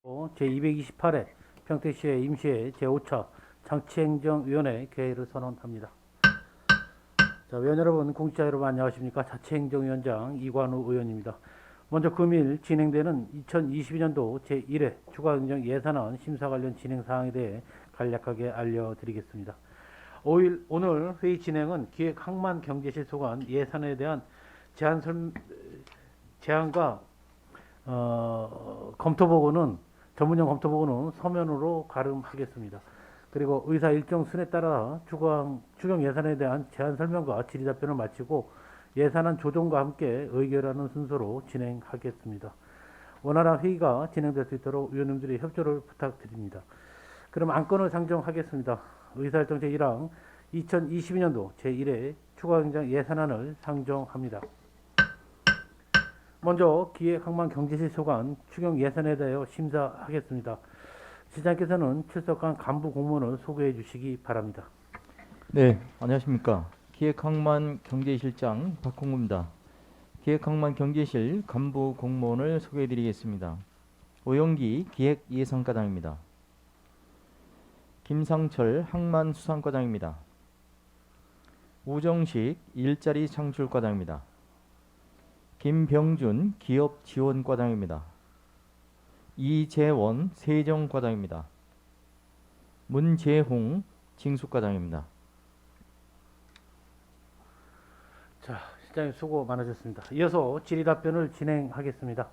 제228회 평택시의 임시회 제5차 장치행정위원회 개회를 선언합니다. 자, 위원 여러분, 공직자 여러분 안녕하십니까? 자치행정위원장 이관우 의원입니다. 먼저 금일 진행되는 2022년도 제1회 추가행정 예산안 심사 관련 진행 사항에 대해 간략하게 알려드리겠습니다. 오늘 회의 진행은 기획항만경제실소관 예산에 대한 제안과 전문용 검토 보고는 서면으로 가름하겠습니다. 그리고 의사 일정 순에 따라 추경 예산에 대한 제안 설명과 질의 답변을 마치고 예산안 조정과 함께 의결하는 순서로 진행하겠습니다. 원활한 회의가 진행될 수 있도록 위원님들의 협조를 부탁드립니다. 그럼 안건을 상정하겠습니다. 의사일정 제1항 2022년도 제1회 추가행정 예산안을 상정합니다. 먼저 기획항만경제실소관 추경 예산에 대하여 심사하겠습니다. 시장께서는 출석한 간부 공무원을 소개해 주시기 바랍니다. 네, 안녕하십니까. 기획항만경제실장 박홍구입니다. 기획항만경제실 간부 공무원을 소개해 드리겠습니다. 오영기 기획예산과장입니다. 김상철 항만수산과장입니다. 우정식 일자리 창출과장입니다. 김병준 기업지원과장입니다. 이재원 세정과장입니다. 문재홍 징수과장입니다. 자, 시장님 수고 많으셨습니다. 이어서 질의 답변을 진행하겠습니다.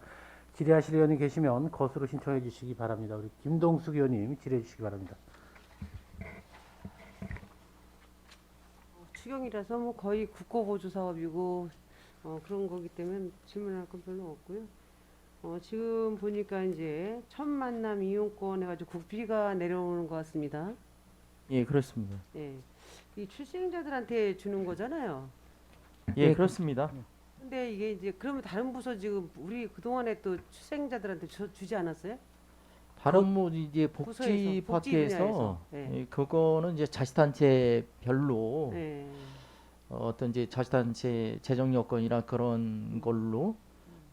질의하실 의원이 계시면 거수로 신청해 주시기 바랍니다. 우리 김동숙 의원님 질의해 주시기 바랍니다. 추경이라서 뭐 거의 국고보조 사업이고 그런 거기 때문에 질문할 건 별로 없고요. 지금 보니까 이제 첫 만남 이용권 해가지고 국비가 내려오는 것 같습니다. 예, 그렇습니다. 예, 이 출생자들한테 주는 거잖아요. 예, 그렇습니다. 근데 이게 이제 그러면 다른 부서 지금 우리 그 동안에 또 출생자들한테 주지 않았어요? 다른 뭐 이제 부서에서, 복지 복지 파트에서 분야에서. 예. 예, 그거는 이제 자치단체별로 예. 어떤 이제 자치단체 재정 여건이나 그런 걸로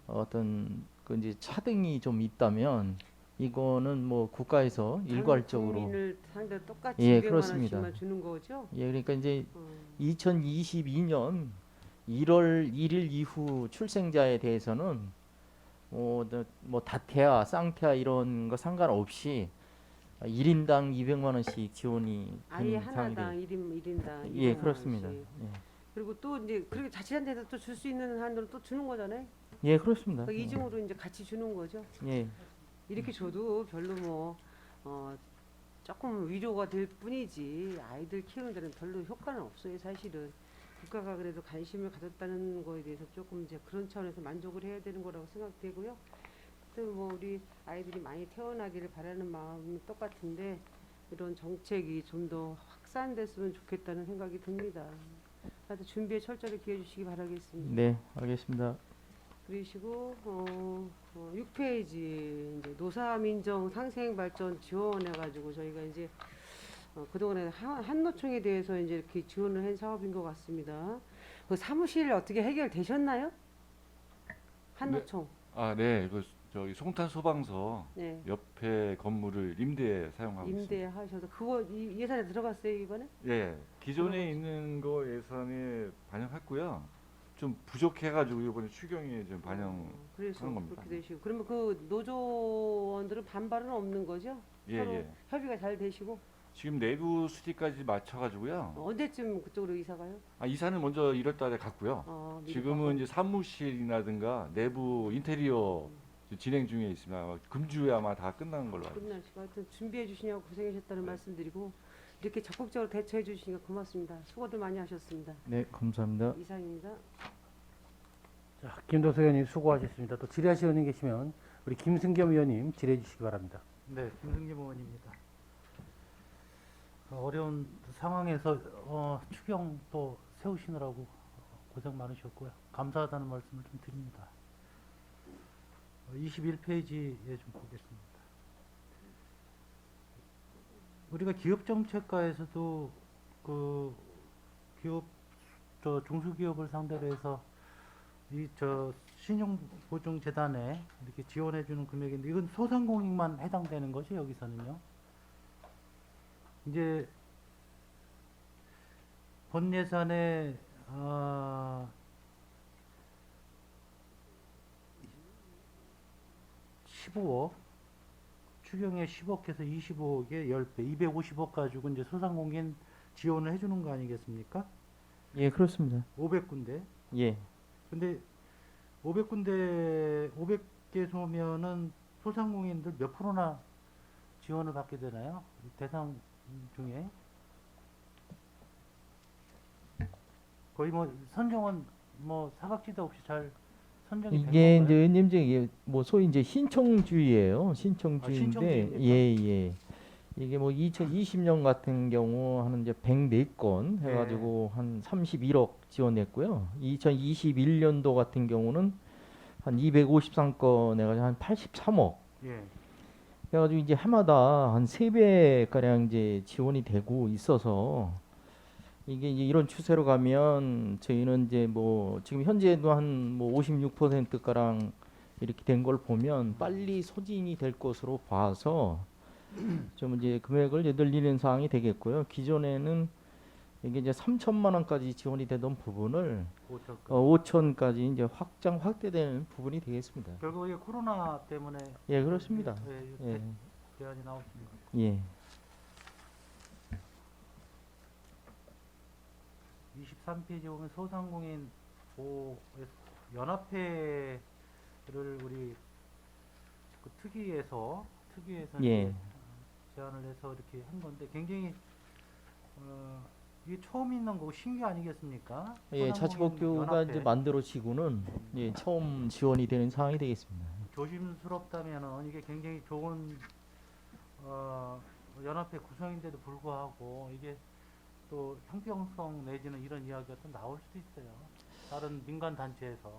어떤 그 이제 차등이 좀 있다면 이거는 뭐 국가에서 일괄적으로 국민을 상대로 똑같이 예, 200만 그렇습니다. 원씩만 주는 거죠? 예, 그러니까 이제 어. 2022년 1월 1일 이후 출생자에 대해서는 뭐 다태아, 쌍태아 이런 거 상관없이 1인당 200만 원씩 지원이 아예 되는 상황이 하나당 돼요. 1인당 예, 200만 그렇습니다. 원씩. 예. 그리고 또 이제 그렇게 자치단체에서 또 줄 수 있는 한도로 또 주는 거잖아요. 예, 그렇습니다. 그 이중으로 이제 같이 주는 거죠. 예. 이렇게 줘도 별로 뭐 조금 위로가 될 뿐이지 아이들 키우는 데는 별로 효과는 없어요. 사실은 국가가 그래도 관심을 가졌다는 거에 대해서 조금 이제 그런 차원에서 만족을 해야 되는 거라고 생각되고요. 또 뭐 우리 아이들이 많이 태어나기를 바라는 마음은 똑같은데 이런 정책이 좀 더 확산됐으면 좋겠다는 생각이 듭니다. 하여튼 준비에 철저히 기해 주시기 바라겠습니다. 네, 알겠습니다. 그러시고 6페이지 이제 노사민정 상생발전 지원해 가지고 저희가 이제 그동안에 한노총에 대해서 이제 이렇게 지원을 한 사업인 것 같습니다. 그 사무실 어떻게 해결되셨나요? 한노총. 네. 저기 송탄 소방서 네. 옆에 건물을 임대에 사용하고 있습니다. 임대하셔서 그거 예산에 들어갔어요 이번에? 예. 기존에 들어갔어요. 있는 거 예산에 반영했고요. 좀 부족해가지고 이번에 추경에 좀 반영. 그래서 하는 겁니다. 그렇게 되시고 그러면 그 노조원들은 반발은 없는 거죠? 예, 서로 예. 협의가 잘 되시고 지금 내부 수리까지 맞춰가지고요. 언제쯤 그쪽으로 이사 가요? 이사는 먼저 1월달에 갔고요. 미리 지금은 가고. 이제 사무실이라든가 내부 인테리어 진행 중에 있습니다. 아마 금주에 아마 다 끝나는 걸로 알고 있습니다. 끝나시고 하여튼 준비해 주시냐고 고생하셨다는 말씀드리고 이렇게 적극적으로 대처해 주시니까 고맙습니다. 수고들 많이 하셨습니다. 네, 감사합니다. 이상입니다. 자, 김동숙 의원님 수고하셨습니다. 또 질의하실 의원님 계시면 우리 김승겸 의원님 질의해 주시기 바랍니다. 네, 김승겸 의원입니다. 어려운 상황에서 추경 또 세우시느라고 고생 많으셨고요. 감사하다는 말씀을 좀 드립니다. 21페이지에 좀 보겠습니다. 우리가 기업정책과에서도 그 기업 중소기업을 상대로 해서 이 저 신용보증재단에 이렇게 지원해주는 금액인데 이건 소상공인만 해당되는 거죠 여기서는요. 이제 본 예산에 15억, 추경에 10억해서 25억에 10배, 250억 가지고 이제 소상공인 지원을 해주는 거 아니겠습니까? 예, 그렇습니다. 500군데. 예. 근데 500군데 500개소면은 소상공인들 몇 프로나 지원을 받게 되나요? 대상 중에 거의 뭐 선정은 뭐 사각지대 없이 잘 선정이 된 이게 건가요? 이제 은임제 이게 뭐 소위 이제 신청주의예요. 신청주의인데 신청주의입니까? 예. 이게 뭐 2020년 같은 경우 한 이제 104건 해가지고 한 31억 지원했고요. 2021년도 같은 경우는 한 253건 해가지고 한 83억 예. 해가지고 이제 해마다 한 3배 가량 이제 지원이 되고 있어서 이게 이제 이런 추세로 가면 저희는 이제 뭐 지금 현재도 한 뭐 56% 가량 이렇게 된 걸 보면 빨리 소진이 될 것으로 봐서 좀 이제 금액을 이제 늘리는 사항이 되겠고요. 기존에는 이게 이제 3천만 원까지 지원이 되던 부분을 5천. 5천까지 이제 확대되는 부분이 되겠습니다. 결국 이게 코로나 때문에 예, 그렇습니다. 예, 예, 제한이 나왔습니다. 예, 23페이지 보면 소상공인 연합회를 우리 그 특위에서 예. 이제 제안을 해서 이렇게 한 건데 굉장히 이게 처음 있는 거고 신규 아니겠습니까? 예, 소상공인 자치법규가 연합회. 이제 만들어지고는 예, 처음 지원이 되는 상황이 되겠습니다. 조심스럽다면은 이게 굉장히 좋은 연합회 구성인데도 불구하고 이게 또 형평성 내지는 이런 이야기가 또 나올 수도 있어요. 다른 민간 단체에서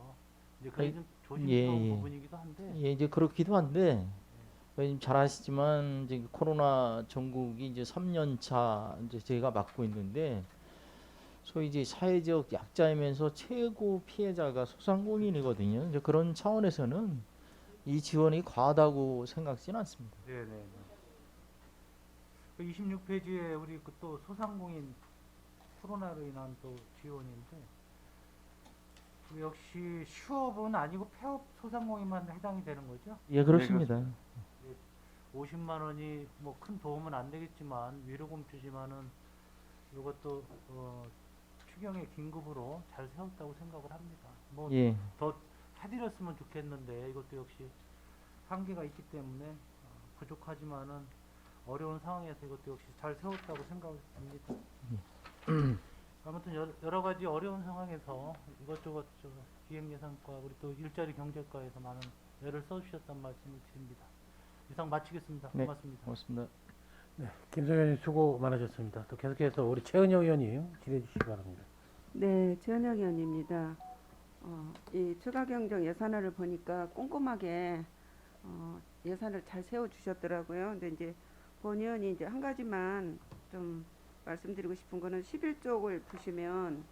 이제 그게 아니, 좀 조심스러운 예. 부분이기도 한데 예, 이제 그렇기도 한데 잘 아시지만 이제 코로나 전국이 이제 3년 차 이제 저희가 맡고 있는데 소위 이제 사회적 약자이면서 최고 피해자가 소상공인이거든요. 이제 그런 차원에서는 이 지원이 과하다고 생각지는 않습니다. 네네. 그 26페이지에 우리 그 또 소상공인 코로나로 인한 또 지원인데 그 역시 슈업은 아니고 폐업 소상공인만 해당이 되는 거죠? 예, 그렇습니다. 50만 원이 뭐 큰 도움은 안 되겠지만 위로금 주지만은 이것도 추경의 긴급으로 잘 세웠다고 생각을 합니다. 뭐 예, 더 해드렸으면 좋겠는데 이것도 역시 한계가 있기 때문에 부족하지만은 어려운 상황에서 이것도 역시 잘 세웠다고 생각합니다. 아무튼 여러 가지 어려운 상황에서 이것저것 기획예산과 우리 또 일자리 경제과에서 많은 애를 써주셨다는 말씀을 드립니다. 이상 마치겠습니다. 네. 고맙습니다. 고맙습니다. 김성현 의원님 수고 많으셨습니다. 또 계속해서 우리 최은영 의원님 질의해 주시기 바랍니다. 네, 최은영 의원입니다. 이 추가경정 예산안을 보니까 꼼꼼하게 예산을 잘 세워주셨더라고요. 근데 이제 본 의원이 이제 한 가지만 좀 말씀드리고 싶은 거는 11쪽을 보시면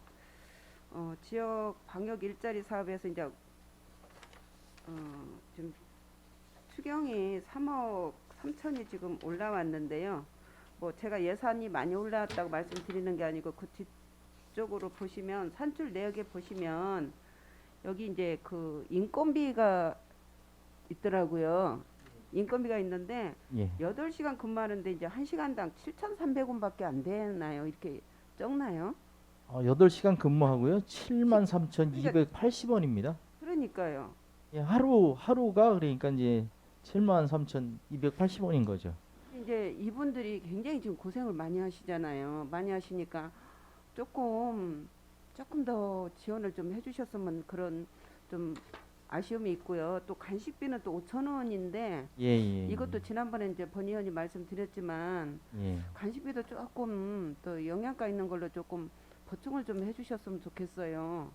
지역 방역 일자리 사업에서 이제 좀 추경이 3억 3천이 지금 올라왔는데요. 뭐 제가 예산이 많이 올라왔다고 말씀드리는 게 아니고 그 뒤쪽으로 보시면 산출 내역에 보시면 여기 이제 그 인건비가 있더라고요. 인건비가 있는데 예, 8시간 근무하는데 이제 1시간당 7,300원밖에 안 되나요? 이렇게 적나요? 8시간 근무하고요. 73,280원입니다. 그러니까요. 예, 하루가 그러니까 이제 73,280원인 거죠. 이제 이분들이 굉장히 지금 고생을 많이 하시잖아요. 많이 하시니까 조금 더 지원을 좀 해주셨으면 그런 좀 아쉬움이 있고요. 또 간식비는 또 5,000원인데 예. 이것도 지난번에 이제 본 의원이 말씀드렸지만 예. 간식비도 조금 또 영양가 있는 걸로 조금 보충을 좀 해주셨으면 좋겠어요.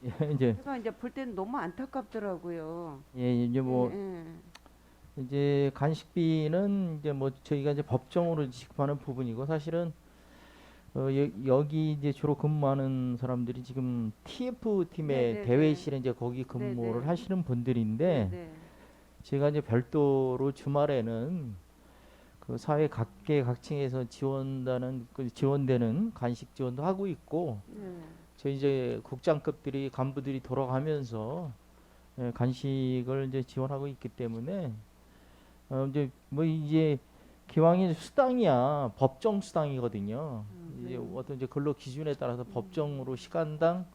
예, 이제 제가 이제 볼 때는 너무 안타깝더라고요. 이제 뭐 예. 이제 간식비는 이제 뭐 저희가 이제 법정으로 지급하는 부분이고 사실은 여기 이제 주로 근무하는 사람들이 지금 TF 팀의 네네네. 대회실에 이제 거기 근무를 네네. 하시는 분들인데 네. 제가 이제 별도로 주말에는 그 사회 각계각층에서 지원되는 간식 지원도 하고 있고 네. 저희 이제 국장급들이 간부들이 돌아가면서 간식을 이제 지원하고 있기 때문에 이제 뭐 이제 기왕이 수당이야 법정 수당이거든요. 이제 어떤 이제 근로 기준에 따라서 법정으로 시간당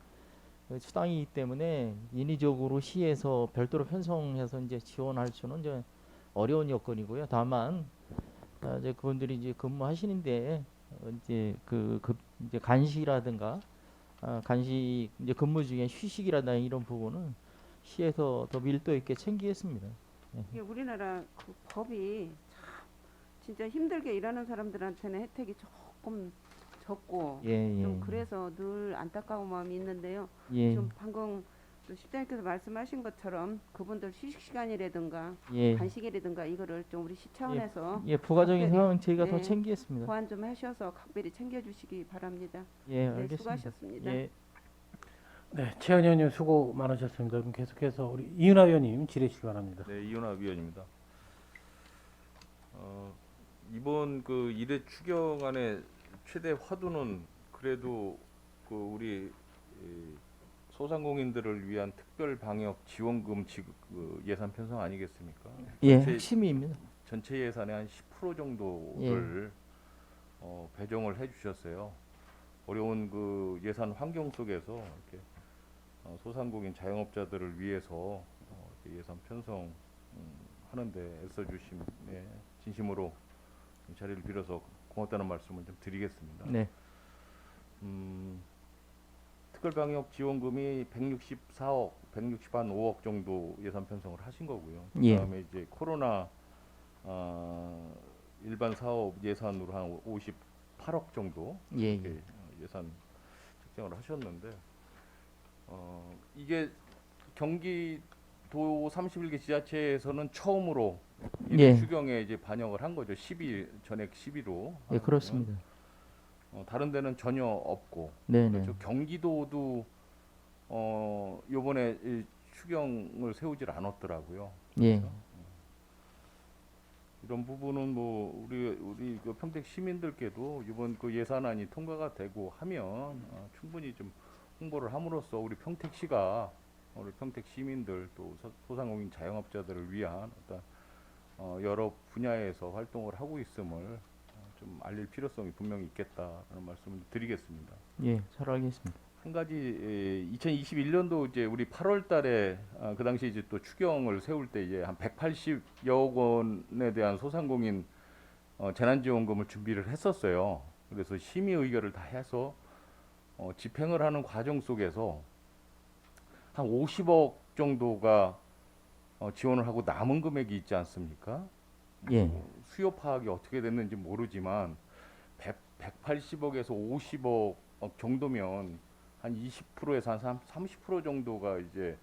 수당이기 때문에 인위적으로 시에서 별도로 편성해서 이제 지원할 수는 이제 어려운 여건이고요. 다만 이제 그분들이 이제 근무하시는데 이제 이제 간식이라든가 간식 이제 근무 중에 휴식이라든가 이런 부분은 시에서 더 밀도 있게 챙기겠습니다. 이게 우리나라 그 법이 참 진짜 힘들게 일하는 사람들한테는 혜택이 조금 적고 예, 좀 예, 그래서 늘 안타까운 마음이 있는데요. 예, 좀 방금 또 실장님께서 말씀하신 것처럼 그분들 휴식 시간이라든가 예, 간식이라든가 이거를 좀 우리 시 차원에서 예, 부가적인 각별히, 상황 저희가 더 네, 챙기겠습니다. 보완 좀 하셔서 각별히 챙겨주시기 바랍니다. 예, 네, 알겠습니다. 수고하셨습니다. 예. 네, 최현 의원님 수고 많으셨습니다. 그럼 계속해서 우리 이은하 의원님 질의하시기 바랍니다. 네, 이현아 위원입니다. 이번 그 이대 추경안의 최대 화두는 그래도 그 우리 소상공인들을 위한 특별 방역 지원금 지급 예산 편성 아니겠습니까? 예, 전체, 핵심입니다. 전체 예산의 한 10% 정도를 배정을 해주셨어요. 어려운 그 예산 환경 속에서 이렇게 소상공인 자영업자들을 위해서 이렇게 예산 편성 하는데 애써주심 진심으로 이 자리를 빌어서 고맙다는 말씀을 좀 드리겠습니다. 네, 특별방역 지원금이 164억, 165억 정도 예산 편성을 하신 거고요. 예. 그다음에 이제 코로나 일반 사업 예산으로 한 58억 정도 예, 이렇게 예, 예산 책정을 하셨는데 이게 경기도 31개 지자체에서는 처음으로 예. 추경에 이제 반영을 한 거죠. 10일 전액 10일로. 예, 그렇습니다. 다른 데는 전혀 없고. 네, 네, 그렇죠. 경기도도 요번에 이 추경을 세우질 않았더라고요. 예, 그렇죠? 이런 부분은 뭐 우리 그 평택 시민들께도 이번 그 예산안이 통과가 되고 하면 충분히 좀 홍보를 함으로써 우리 평택시가 우리 평택 시민들 또 소상공인 자영업자들을 위한 어떤 여러 분야에서 활동을 하고 있음을 좀 알릴 필요성이 분명히 있겠다라는 말씀을 드리겠습니다. 예, 잘 알겠습니다. 한 가지 2021년도 이제 우리 8월달에 그 당시 이제 또 추경을 세울 때 이제 한 180여 원에 대한 소상공인 재난지원금을 준비를 했었어요. 그래서 심의 의결을 다 해서 집행을 하는 과정 속에서 한 50억 정도가 지원을 하고 남은 금액이 있지 않습니까? 예, 수요 파악이 어떻게 됐는지 모르지만 180억에서 50억 정도면 한 20%에서 한 30% 정도가 이제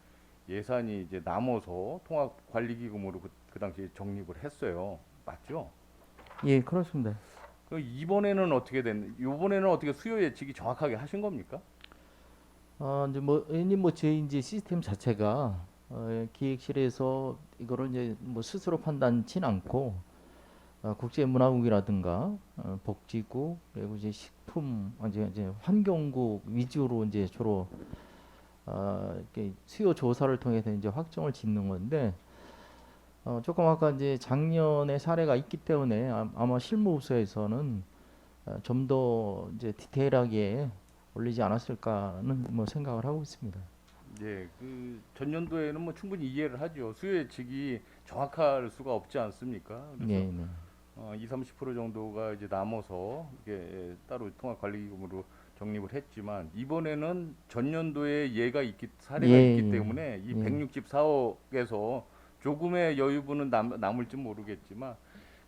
예산이 이제 남아서 통합관리기금으로 그 당시에 적립을 했어요. 맞죠? 예, 그렇습니다. 이번에는 이번에는 어떻게 수요 예측이 정확하게 하신 겁니까? 이제 뭐 저희 이제 시스템 자체가 기획실에서 이거를 이제 뭐 스스로 판단치는 않고 국제문화국이라든가 복지국 그리고 이제 식품 이제 환경국 위주로 이제 주로 이렇게 수요 조사를 통해서 이제 확정을 짓는 건데 조금 아까 이제 작년에 사례가 있기 때문에 아마 실무부서에서는 좀 더 이제 디테일하게 올리지 않았을까는 뭐 생각을 하고 있습니다. 예, 그 전년도에는 뭐 충분히 이해를 하죠. 수요 예측이 정확할 수가 없지 않습니까? 그래서 네, 네. 20-30% 정도가 이제 남아서 이게 따로 통합관리기금으로 적립을 했지만 이번에는 전년도에 사례가 예, 있기 예, 때문에 이 예. 164억에서 조금의 여유분은 남을지 모르겠지만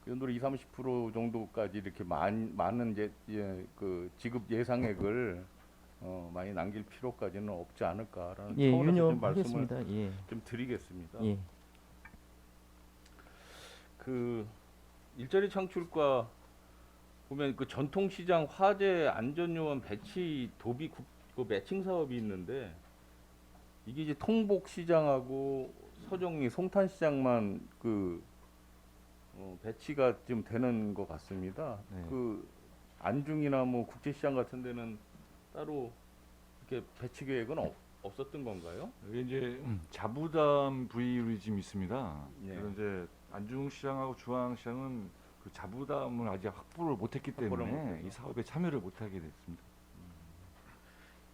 그 정도로 20-30% 정도까지 이렇게 많은 이제 그 지급 예상액을 많이 남길 필요까지는 없지 않을까라는 예, 차원에서 좀 말씀을 유념하겠습니다. 예, 좀 드리겠습니다. 예, 그 일자리 창출과 보면 그 전통시장 화재 안전요원 배치 도비 그 매칭 사업이 있는데 이게 이제 통복시장하고 서정리 송탄시장만 그 배치가 좀 되는 것 같습니다. 네. 그 안중이나 뭐 국제시장 같은 데는 따로 이렇게 배치 계획은 없었던 건가요? 여기 이제 자부담 부위율이 지금 있습니다. 예. 그래서 이제 안중시장하고 중앙시장은 그 자부담을 아직 확보를 못했기 확보를 때문에 못해서. 이 사업에 참여를 못하게 됐습니다.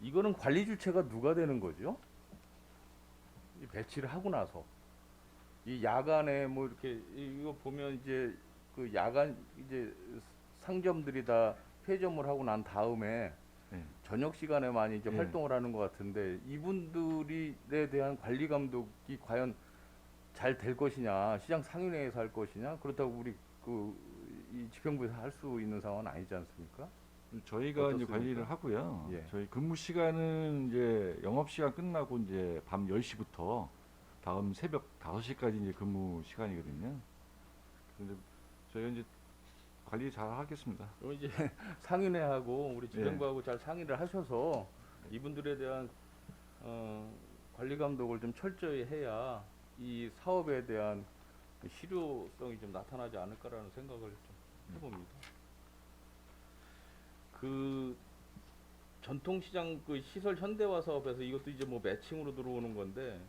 이거는 관리 주체가 누가 되는 거죠? 이 배치를 하고 나서 이 야간에 뭐 이렇게 이거 보면 이제 그 야간 이제 상점들이 다 폐점을 하고 난 다음에 네. 저녁 시간에 많이 이제 네. 활동을 하는 것 같은데 이분들에 대한 관리 감독이 과연 잘 될 것이냐, 시장 상인회에서 할 것이냐, 그렇다고 우리 이 집행부에서 할 수 있는 상황은 아니지 않습니까? 저희가 이제 어떻습니까? 관리를 하고요. 예. 저희 근무 시간은 이제 영업 시간 끝나고 이제 밤 10시부터 다음 새벽 5시까지 이제 근무 시간이거든요. 근데 저희가 이제 관리 잘 하겠습니다. 그럼 이제 상인회하고 우리 예. 집행부하고 잘 상의를 하셔서 이분들에 대한 관리 감독을 좀 철저히 해야 이 사업에 대한 그 실효성이 좀 나타나지 않을까라는 생각을 좀 해봅니다. 그 전통시장 그 시설 현대화 사업에서 이것도 이제 뭐 매칭으로 들어오는 건데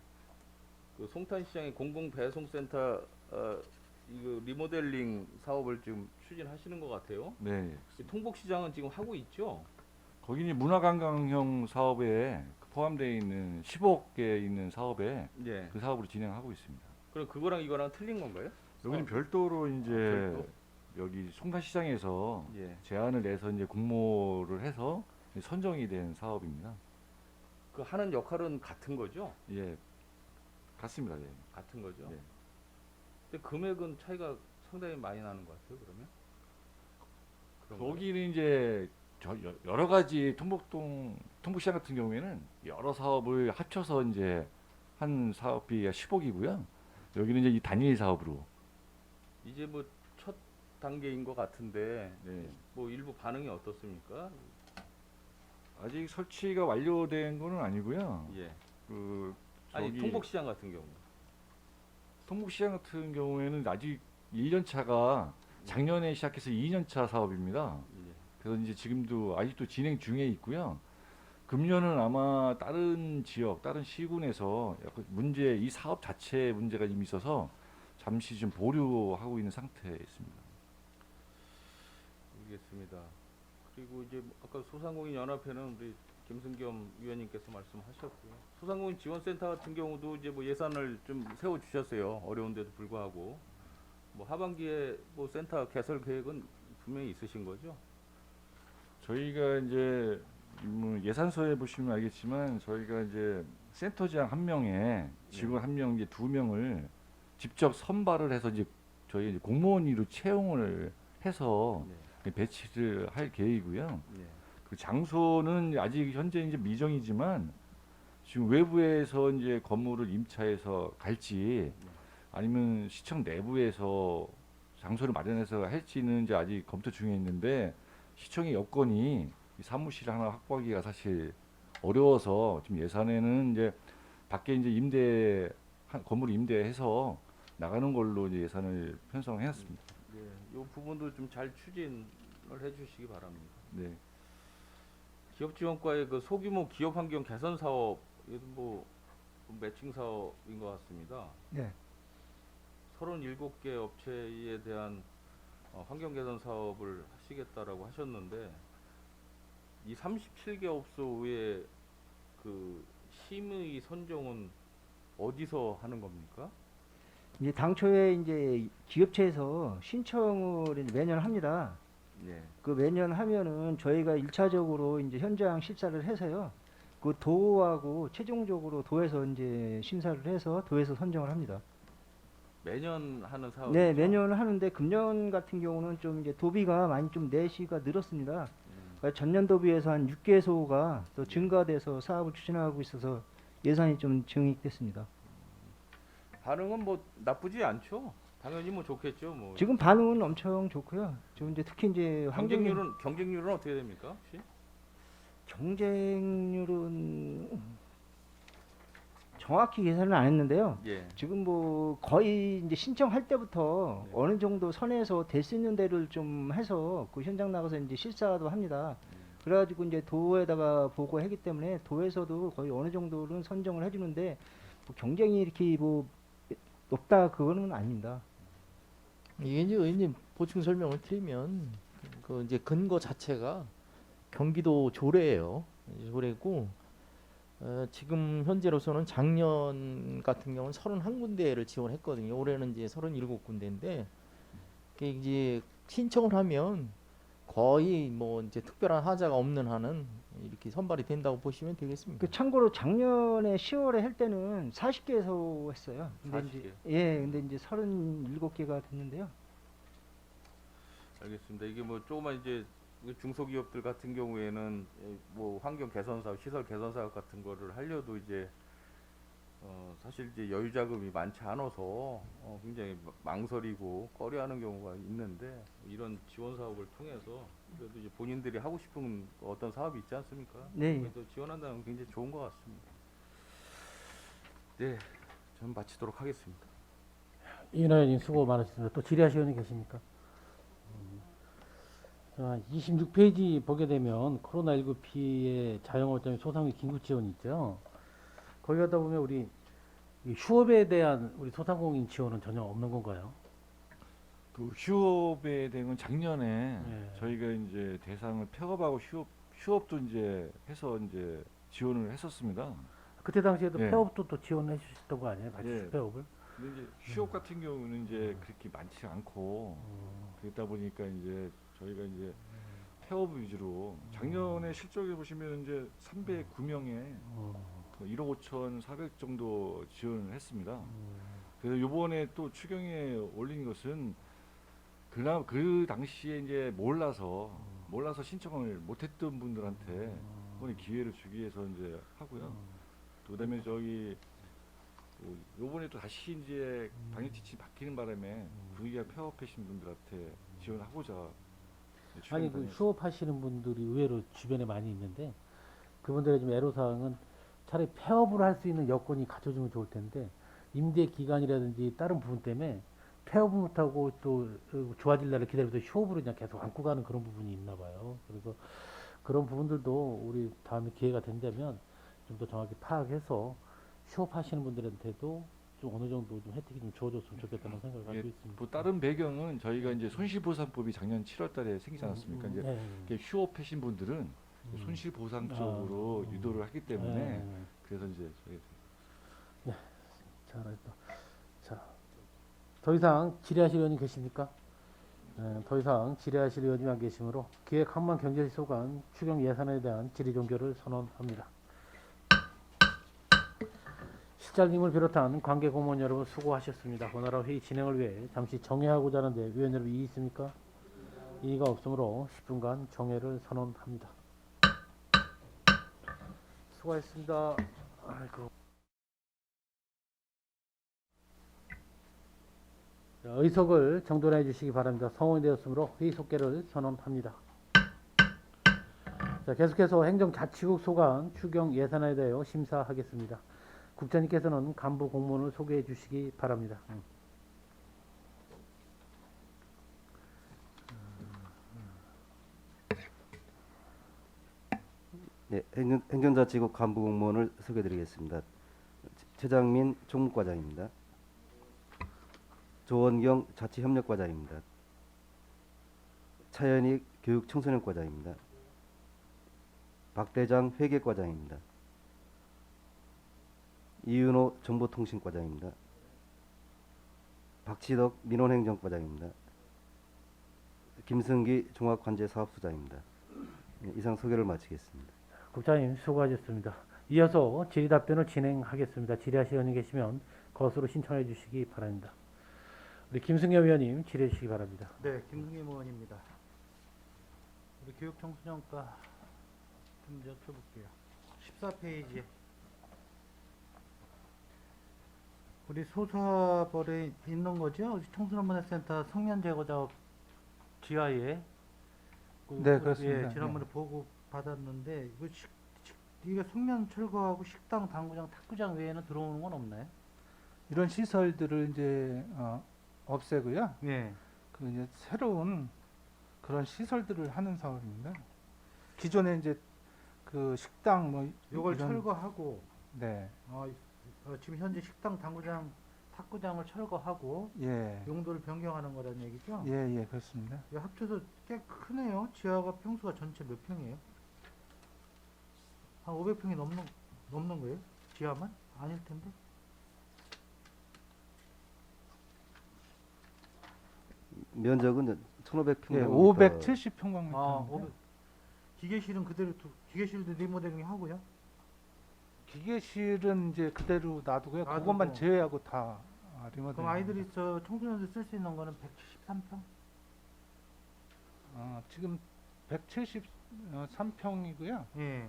그 송탄시장의 공공배송센터 이거 리모델링 사업을 지금 추진하시는 것 같아요. 네. 이 통복시장은 지금 하고 있죠. 거기 이제 문화관광형 사업에 포함되어 있는 15개 있는 사업에 예. 그 사업으로 진행하고 있습니다. 그럼 그거랑 이거랑 틀린 건가요? 여기는 별도로 이제 별도? 여기 송탄시장에서 예. 제안을 내서 이제 공모를 해서 선정이 된 사업입니다. 그 하는 역할은 같은 거죠? 예, 같습니다. 예. 같은 거죠. 네. 근데 금액은 차이가 상당히 많이 나는 것 같아요. 그러면 그런가요? 거기는 이제 여러 가지 통북시장 같은 경우에는 여러 사업을 합쳐서 이제 한 사업비가 10억이고요. 여기는 이제 이 단일 사업으로. 이제 뭐 첫 단계인 것 같은데 네. 뭐 일부 반응이 어떻습니까? 아직 설치가 완료된 거는 아니고요. 예. 그 아니 저기 통복시장 같은 경우. 통북시장 같은 경우에는 아직 1년차가 작년에 시작해서 2년차 사업입니다. 예. 그래서 이제 지금도 아직도 진행 중에 있고요. 금년은 아마 다른 지역, 다른 시군에서 약간 이 사업 자체에 문제가 좀 있어서 잠시 좀 보류하고 있는 상태에 있습니다. 알겠습니다. 그리고 이제 아까 소상공인 연합회는 우리 김승겸 위원님께서 말씀하셨고요. 소상공인 지원센터 같은 경우도 이제 뭐 예산을 좀 세워 주셨어요. 어려운데도 불구하고 뭐 하반기에 뭐 센터 개설 계획은 분명히 있으신 거죠? 저희가 이제 예산서에 보시면 알겠지만 저희가 이제 센터장 한 명에 직원 한 명, 이제 2명을 직접 선발을 해서 이제 저희 이제 공무원으로 채용을 해서 네. 배치를 할 계획이고요. 네. 그 장소는 아직 현재 이제 미정이지만 지금 외부에서 이제 건물을 임차해서 갈지 아니면 시청 내부에서 장소를 마련해서 할지는 이제 아직 검토 중에 있는데 시청의 여건이 이 사무실 하나 확보하기가 사실 어려워서 지금 예산에는 이제 밖에 이제 건물 임대해서 나가는 걸로 이제 예산을 편성해놨습니다. 네. 이 부분도 좀 잘 추진을 해주시기 바랍니다. 네. 기업지원과의 그 소규모 기업 환경 개선 사업, 이것도 뭐 매칭 사업인 것 같습니다. 네. 37개 업체에 대한 환경 개선 사업을 하시겠다라고 하셨는데 이 37개 업소의 그 심의 선정은 어디서 하는 겁니까? 이제 당초에 이제 기업체에서 신청을 이제 매년 합니다. 네. 그 매년 하면은 저희가 1차적으로 이제 현장 실사를 해서요. 그 도하고 최종적으로 도에서 이제 심사를 해서 도에서 선정을 합니다. 매년 하는 사업. 네, 매년 하는데 금년 같은 경우는 좀 이제 도비가 많이 좀 내시가 늘었습니다. 그러니까 전년 도비에서 한 6개소가 또 증가돼서 사업을 추진하고 있어서 예산이 좀 증액됐습니다. 반응은 뭐 나쁘지 않죠. 당연히 뭐 좋겠죠. 뭐 지금 반응은 엄청 좋고요. 지금 이제 특히 이제 환경이 경쟁률은 어떻게 됩니까? 혹시? 경쟁률은 정확히 계산은 안 했는데요. 예. 지금 뭐 거의 이제 신청할 때부터 네. 어느 정도 선에서 될 수 있는 데를 좀 해서 그 현장 나가서 이제 실사도 합니다. 그래가지고 이제 도에다가 보고하기 때문에 도에서도 거의 어느 정도는 선정을 해주는데 뭐 경쟁이 이렇게 뭐 높다 그거는 아닙니다. 이게 이제 의원님 보충 설명을 드리면 그 이제 근거 자체가 경기도 조례예요. 조례고 지금 현재로서는 작년 같은 경우는 31군데를 지원했거든요. 올해는 이제 37군데인데 이제 신청을 하면 거의 뭐 이제 특별한 하자가 없는 한은 이렇게 선발이 된다고 보시면 되겠습니다. 그 참고로 작년에 10월에 할 때는 40개에서 했어요. 근데 40개. 이제 근데 이제 37개가 됐는데요. 알겠습니다. 이게 뭐 조그만 이제 중소기업들 같은 경우에는 뭐 환경 개선 사업, 시설 개선 사업 같은 거를 하려도 이제 사실 이제 여유 자금이 많지 않아서 굉장히 망설이고 꺼려하는 경우가 있는데 이런 지원 사업을 통해서 그래도 이제 본인들이 하고 싶은 어떤 사업이 있지 않습니까? 네. 그래도 지원한다는 건 굉장히 좋은 것 같습니다. 네, 저는 마치도록 하겠습니다. 이은하 의원님 수고 많으셨습니다. 또 질의하실 의원이 계십니까? 자, 26페이지 보게 되면 코로나19 피해 자영업자의 소상공인 긴급 지원이 있죠. 거기 가다 보면 우리 이 휴업에 대한 우리 소상공인 지원은 전혀 없는 건가요? 그 휴업에 대한 건 작년에 네. 저희가 이제 대상을 폐업하고 휴업도 이제 해서 이제 지원을 했었습니다. 그때 당시에도 예. 폐업도 또 지원해 주셨던 거 아니에요? 같이 예. 폐업을? 근데 이제 휴업 같은 경우는 이제 그렇게 많지 않고 그러다 보니까 이제 저희가 이제 폐업 위주로 작년에 실적에 보시면 이제 309명에 1억 5,400 정도 지원을 했습니다. 그래서 요번에 또 추경에 올린 것은 그 당시에 이제 몰라서 신청을 못했던 분들한테 이번에 기회를 주기 위해서 이제 하고요. 또 그다음에 저기 요번에 또 다시 이제 방역 지침이 바뀌는 바람에 분위기가 폐업하신 분들한테 지원하고자 아니 그 휴업하시는 분들이 의외로 주변에 많이 있는데 그분들의 좀 애로사항은 차라리 폐업을 할 수 있는 여건이 갖춰지면 좋을 텐데 임대 기간이라든지 다른 부분 때문에 폐업을 못하고 또 좋아질 날을 기다리면서 휴업으로 그냥 계속 안고 가는 그런 부분이 있나 봐요. 그래서 그런 부분들도 우리 다음에 기회가 된다면 좀 더 정확히 파악해서 휴업하시는 분들한테도 좀 어느 정도 좀 혜택이 좀 주어졌으면 좋겠다는 생각을 가지고 있습니다. 뭐 다른 배경은 저희가 이제 손실보상법이 작년 7월달에 생기지 않았습니까? 이제 네. 이렇게 휴업하신 분들은 손실보상 쪽으로 유도를 하기 때문에 네. 그래서 이제 저희 잘했다. 자, 더 이상 질의하실 의원님 계십니까? 네, 더 이상 질의하실 의원님 안 계시므로 기획항만경제소관 추경 예산에 대한 질의 종결을 선언합니다. 실장님을 비롯한 관계 공무원 여러분 수고하셨습니다. 원활한 회의 진행을 위해 잠시 정회하고자 하는데 위원 여러분 이의 있습니까? 이의가 없으므로 10분간 정회를 선언합니다. 수고하셨습니다. 아이고. 자, 의석을 정돈해 주시기 바랍니다. 성원이 되었으므로 회의 속개를 선언합니다. 자, 계속해서 행정자치국 소관 추경 예산에 대하여 심사하겠습니다. 국장님께서는 간부 공무원을 소개해 주시기 바랍니다. 네, 행정자치국 간부 공무원을 소개드리겠습니다. 최장민 총무과장입니다. 조원경 자치협력과장입니다. 차현익 교육청소년과장입니다. 박대장 회계과장입니다. 이윤호 정보통신과장입니다. 박치덕 민원행정과장입니다. 김승기 종합관제사업소장입니다. 네, 이상 소개를 마치겠습니다. 국장님 수고하셨습니다. 이어서 질의 답변을 진행하겠습니다. 질의하실 의원님 계시면 거수로 신청해 주시기 바랍니다. 우리 김승엽 위원님 질의해 주시기 바랍니다. 네, 김승임 의원입니다. 우리 교육청소년과 좀 여쭤볼게요. 14페이지 우리 소사벌에 있는 거죠? 청소년 문화센터 성년 제거 작업 지하에. 네, 그렇습니다. 예, 지난번에 보고 받았는데 이거 이게 성면 철거하고 식당, 당구장, 탁구장 외에는 들어오는 건 없나요? 이런 시설들을 이제 없애고요. 예. 그 이제 새로운 그런 시설들을 하는 사업입니다. 기존에 이제 그 식당 뭐 이걸 이런- 철거하고 네, 지금 현재 식당, 당구장, 탁구장을 철거하고 예, 용도를 변경하는 거라는 얘기죠? 예, 예, 그렇습니다. 이거 합쳐서 꽤 크네요. 지하가 평수가 전체 몇 평이에요? 한 500평이 넘는 거예요? 지하만? 아닐 텐데. 면적은 1,500평. 예, 570평방미터. 아, 500. 기계실은 그대로 기계실도 리모델링 하고요. 기계실은 이제 그대로 놔두고요. 놔두고. 그것만 제외하고 다 리모델링. 그럼 아이들이 청소년들 쓸 수 있는 거는 173평? 지금 173평이고요. 예.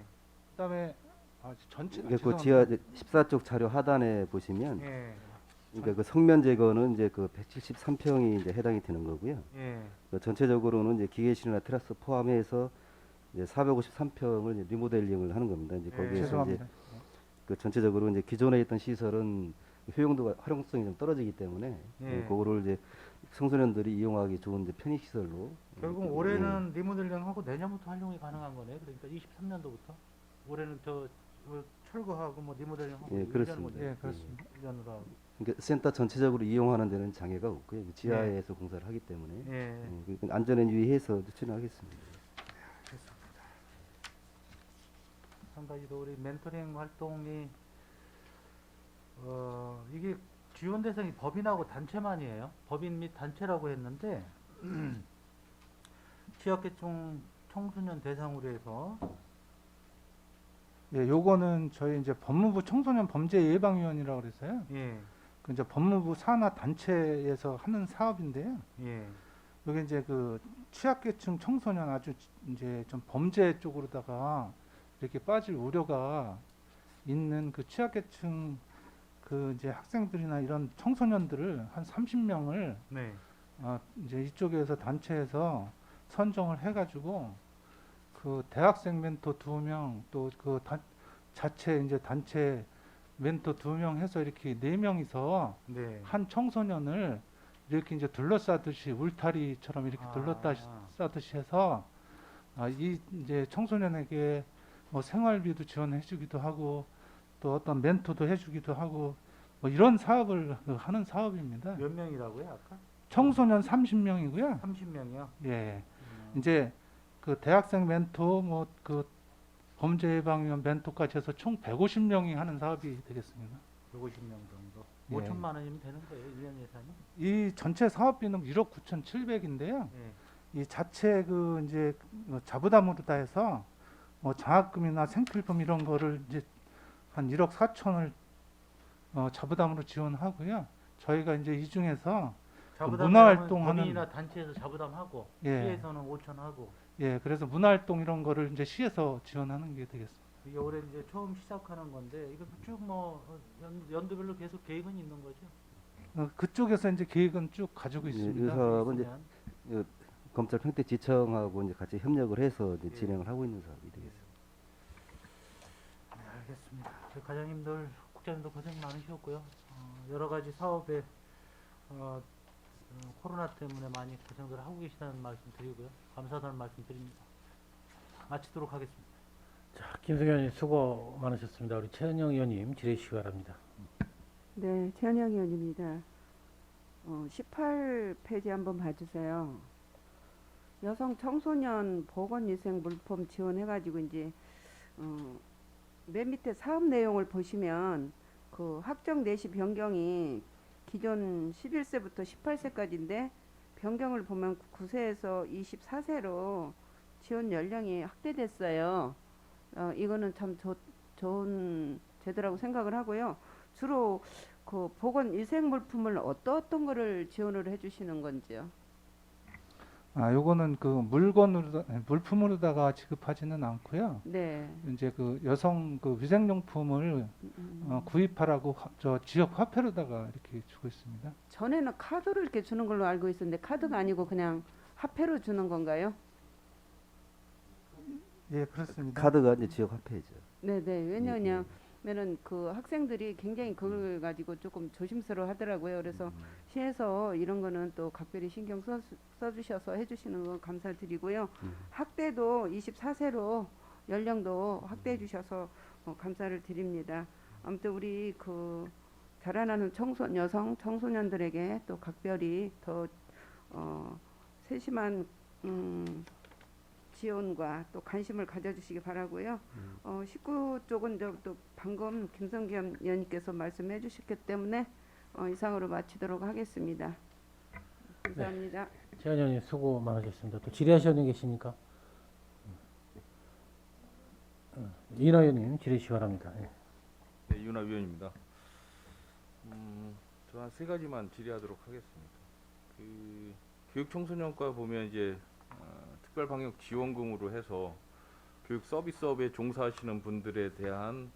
그다음에 전체 그 죄송합니다. 지하 14쪽 자료 하단에 보시면 예. 그러니까 그 성면 제거는 이제 그 173평이 이제 해당이 되는 거고요. 예. 그 전체적으로는 이제 기계실이나 테라스 포함해서 이제 453평을 이제 리모델링을 하는 겁니다. 이제 예, 거기에서 이제 죄송합니다. 그 전체적으로 이제 기존에 있던 시설은 효용도가 활용성이 좀 떨어지기 때문에 예. 그거를 이제 청소년들이 이용하기 좋은 이제 편의 시설로 결국 올해는 리모델링하고 내년부터 활용이 가능한 거네요. 그러니까 23년도부터 올해는 철거하고 뭐 리모델링하고 예, 이러는 그렇습니다. 거죠. 예, 그렇습니다. 1년으로 하고. 그러니까 센터 전체적으로 이용하는 데는 장애가 없고요. 지하에서 공사를 하기 때문에 예. 그러니까 안전에 유의해서 추진하겠습니다. 마찬가지로 우리 멘토링 활동이 이게 지원 대상이 법인하고 단체만이에요. 법인 및 단체라고 했는데 취약계층 청소년 대상으로 해서 예, 요거는 저희 이제 법무부 청소년 범죄 예방위원회라고 그래서요. 예. 그 이제 법무부 산하 단체에서 하는 사업인데요. 예. 여기 이제 그 취약계층 청소년 아주 이제 좀 범죄 쪽으로다가 이렇게 빠질 우려가 있는 그 취약계층 그 이제 학생들이나 이런 청소년들을 한 30명을 네. 이제 이쪽에서 단체에서 선정을 해가지고 그 대학생 멘토 2명 또 그 자체 이제 단체 멘토 2명 해서 이렇게 4명이서 네. 한 청소년을 이렇게 이제 둘러싸듯이 울타리처럼 이렇게 둘러싸듯이 해서 이 이제 청소년에게 뭐 생활비도 지원해주기도 하고 또 어떤 멘토도 해주기도 하고 뭐 이런 사업을 하는 사업입니다. 몇 명이라고요, 아까? 청소년 30명이고요. 30명이요. 예, 이제 그 대학생 멘토 뭐 그 범죄 예방위원 멘토까지 해서 총 150명이 하는 사업이 되겠습니다. 150명 정도. 예. 5천만 원이면 되는 거예요, 1년 예산이? 이 전체 사업비는 1억 9,700인데요. 예. 이 자체 그 이제 자부담으로 다 해서 뭐 장학금이나 생필품 이런 거를 이제 한 1억 4천을 자부담으로 지원하고요. 저희가 이제 이 중에서 문화활동하는- 법인이나 단체에서 자부담하고 예. 시에서는 5천 하고 예, 그래서 문화활동 이런 거를 이제 시에서 지원하는 게 되겠습니다. 이게 올해 이제 처음 시작하는 건데 이거 쭉 뭐 연도별로 계속 계획은 있는 거죠? 그쪽에서 이제 계획은 쭉 가지고 이 있습니다. 사업은 이제 있으면. 검찰 평택지청하고 이제 같이 협력을 해서 이제 예. 진행을 하고 있는 사업이 되겠습니다. 네, 알겠습니다. 우리 과장님들, 국장님도 고생 많으셨고요. 여러 가지 사업에 코로나 때문에 많이 고생들 하고 계시다는 말씀 드리고요. 감사하다는 말씀 드립니다. 마치도록 하겠습니다. 자, 김승현 의원님 수고 많으셨습니다. 우리 최은영 의원님 질의시 바랍니다. 네, 최은영 의원입니다. 18페이지 한번 봐주세요. 여성 청소년 보건위생 물품 지원해가지고 이제 맨 밑에 사업 내용을 보시면 그 학정 내시 변경이 기존 11세부터 18세까지인데 변경을 보면 9세에서 24세로 지원 연령이 확대됐어요. 이거는 참 좋은 제도라고 생각을 하고요. 주로 그 보건 위생 물품을 어떤 거를 지원을 해주시는 건지요? 요거는 그 물품으로다가 지급하지는 않고요. 네. 이제 그 여성 그 위생용품을 구입하라고 저 지역 화폐로다가 이렇게 주고 있습니다. 전에는 카드로 이렇게 주는 걸로 알고 있었는데 카드가 아니고 그냥 화폐로 주는 건가요? 예, 그렇습니다. 카드가 이제 지역 화폐죠. 네네. 왜냐하면은 그 학생들이 굉장히 그걸 가지고 조금 조심스러워 하더라고요. 그래서 시에서 이런 거는 또 각별히 신경 써주셔서 해주시는 거 감사드리고요. 학대도 24세로 연령도 확대해 주셔서 감사를 드립니다. 아무튼 우리 그 자라나는 여성 청소년들에게 또 각별히 더 세심한 지원과 또 관심을 가져주시기 바라고요. 19쪽은 또 방금 김성겸 의원님께서 말씀해 주셨기 때문에 이상으로 마치도록 하겠습니다. 감사합니다. 최현 의원님 수고 많으셨습니다. 또 질의하시는 분 계십니까? 이인하 의원님 질의시 바랍니다. 예. 네, 이윤하 위원입니다. 저 한 세 가지만 질의하도록 하겠습니다. 그 교육청소년과 보면 이제 특별방역지원금으로 해서 교육 서비스업에 종사하시는 분들에 대한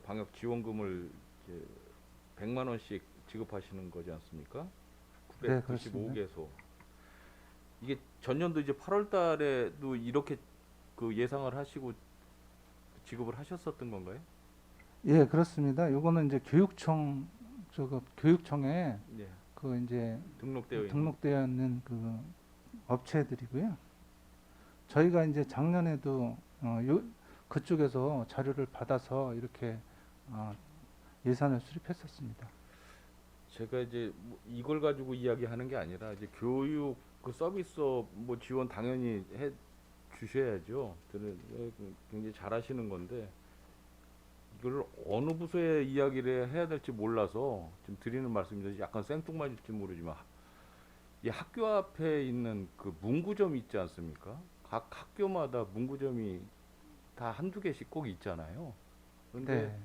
방역지원금을 이제 100만 원씩 지급하시는 거지 않습니까? 네, 그렇습니다. 995개소. 이게 전년도 이제 8월달에도 이렇게 그 예상을 하시고 지급을 하셨었던 건가요? 예, 그렇습니다. 요거는 이제 교육청에 네, 그 이제 등록되어 있는 그 업체들이고요. 저희가 이제 작년에도 그쪽에서 자료를 받아서 이렇게 예산을 수립했었습니다. 제가 이제 뭐 이걸 가지고 이야기하는 게 아니라 이제 교육 그 서비스업 뭐 지원 당연히 해 주셔야죠. 굉장히 잘하시는 건데 이걸 어느 부서에 이야기를 해야 될지 몰라서 지금 드리는 말씀인데 약간 생뚱맞을지 모르지만 이 학교 앞에 있는 그 문구점이 있지 않습니까? 각 학교마다 문구점이 다 한두 개씩 꼭 있잖아요. 그런데 네.